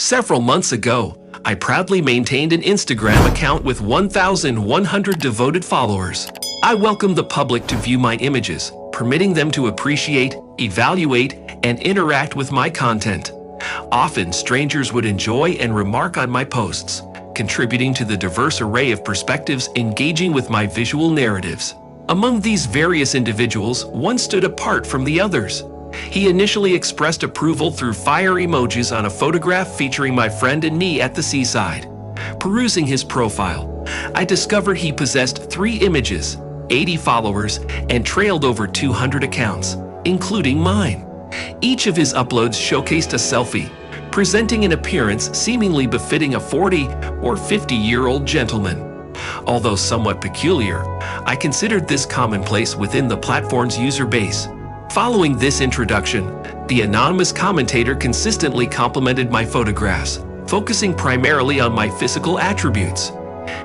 Several months ago, I proudly maintained an Instagram account with 1,100 devoted followers. I welcomed the public to view my images, permitting them to appreciate, evaluate, and interact with my content. Often, strangers would enjoy and remark on my posts, contributing to the diverse array of perspectives engaging with my visual narratives. Among these various individuals, one stood apart from the others. He initially expressed approval through fire emojis on a photograph featuring my friend and me at the seaside. Perusing his profile, I discovered he possessed 3 images, 80 followers, and trailed over 200 accounts, including mine. Each of his uploads showcased a selfie, presenting an appearance seemingly befitting a 40 or 50-year-old gentleman. Although somewhat peculiar, I considered this commonplace within the platform's user base. Following this introduction, the anonymous commentator consistently complimented my photographs, focusing primarily on my physical attributes.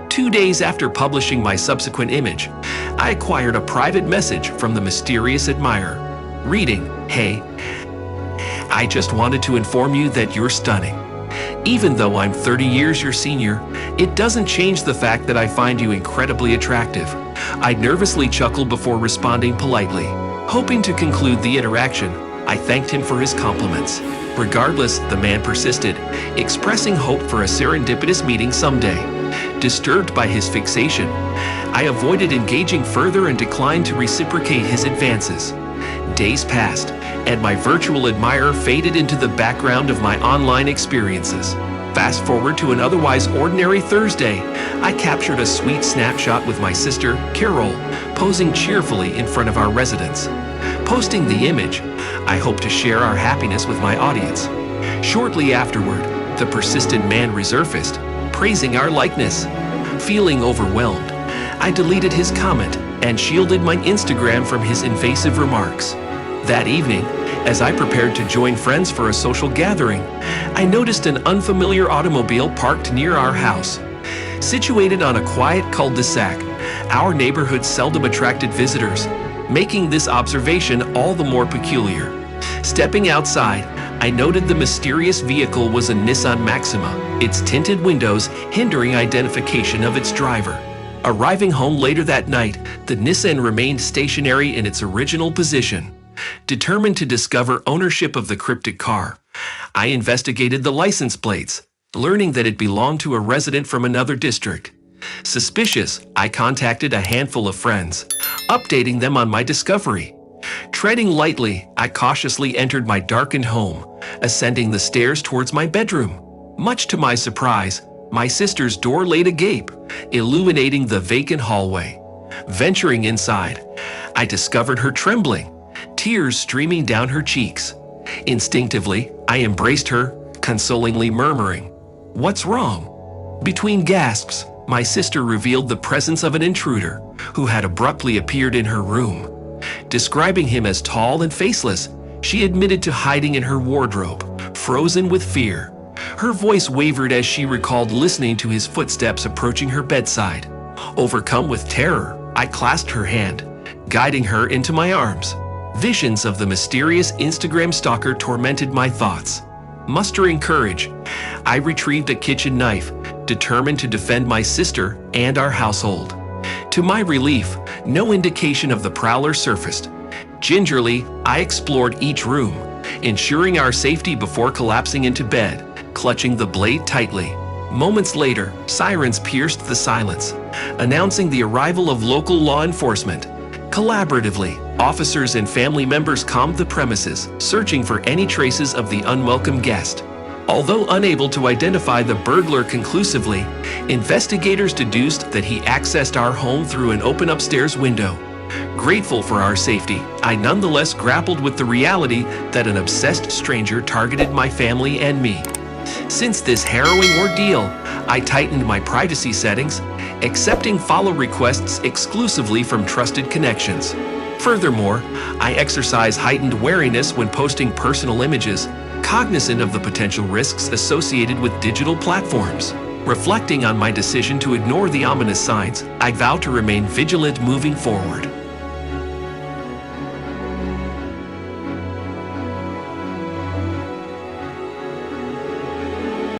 2 days after publishing my subsequent image, I acquired a private message from the mysterious admirer, reading, "Hey, I just wanted to inform you that you're stunning. Even though I'm 30 years your senior, it doesn't change the fact that I find you incredibly attractive." I nervously chuckled before responding politely. Hoping to conclude the interaction, I thanked him for his compliments. Regardless, the man persisted, expressing hope for a serendipitous meeting someday. Disturbed by his fixation, I avoided engaging further and declined to reciprocate his advances. Days passed, and my virtual admirer faded into the background of my online experiences. Fast forward to an otherwise ordinary Thursday, I captured a sweet snapshot with my sister, Carol, posing cheerfully in front of our residence. Posting the image, I hope to share our happiness with my audience. Shortly afterward, the persistent man resurfaced, praising our likeness. Feeling overwhelmed, I deleted his comment and shielded my Instagram from his invasive remarks. That evening, as I prepared to join friends for a social gathering, I noticed an unfamiliar automobile parked near our house. Situated on a quiet cul-de-sac, our neighborhood seldom attracted visitors, making this observation all the more peculiar. Stepping outside, I noted the mysterious vehicle was a Nissan Maxima, its tinted windows hindering identification of its driver. Arriving home later that night, the Nissan remained stationary in its original position. Determined to discover ownership of the cryptic car, I investigated the license plates, learning that it belonged to a resident from another district. Suspicious, I contacted a handful of friends, updating them on my discovery. Treading lightly, I cautiously entered my darkened home, ascending the stairs towards my bedroom. Much to my surprise, my sister's door laid agape, illuminating the vacant hallway. Venturing inside, I discovered her trembling, tears streaming down her cheeks. Instinctively, I embraced her, consolingly murmuring, "What's wrong?" Between gasps, my sister revealed the presence of an intruder who had abruptly appeared in her room. Describing him as tall and faceless, she admitted to hiding in her wardrobe, frozen with fear. Her voice wavered as she recalled listening to his footsteps approaching her bedside. Overcome with terror, I clasped her hand, guiding her into my arms. Visions of the mysterious Instagram stalker tormented my thoughts. Mustering courage, I retrieved a kitchen knife, determined to defend my sister and our household. To my relief, no indication of the prowler surfaced. Gingerly, I explored each room, ensuring our safety before collapsing into bed, clutching the blade tightly. Moments later, sirens pierced the silence, announcing the arrival of local law enforcement. Collaboratively, officers and family members combed the premises, searching for any traces of the unwelcome guest. Although unable to identify the burglar conclusively, investigators deduced that he accessed our home through an open upstairs window. Grateful for our safety, I nonetheless grappled with the reality that an obsessed stranger targeted my family and me. Since this harrowing ordeal, I tightened my privacy settings, accepting follow requests exclusively from trusted connections. Furthermore, I exercise heightened wariness when posting personal images, cognizant of the potential risks associated with digital platforms. Reflecting on my decision to ignore the ominous signs, I vow to remain vigilant moving forward.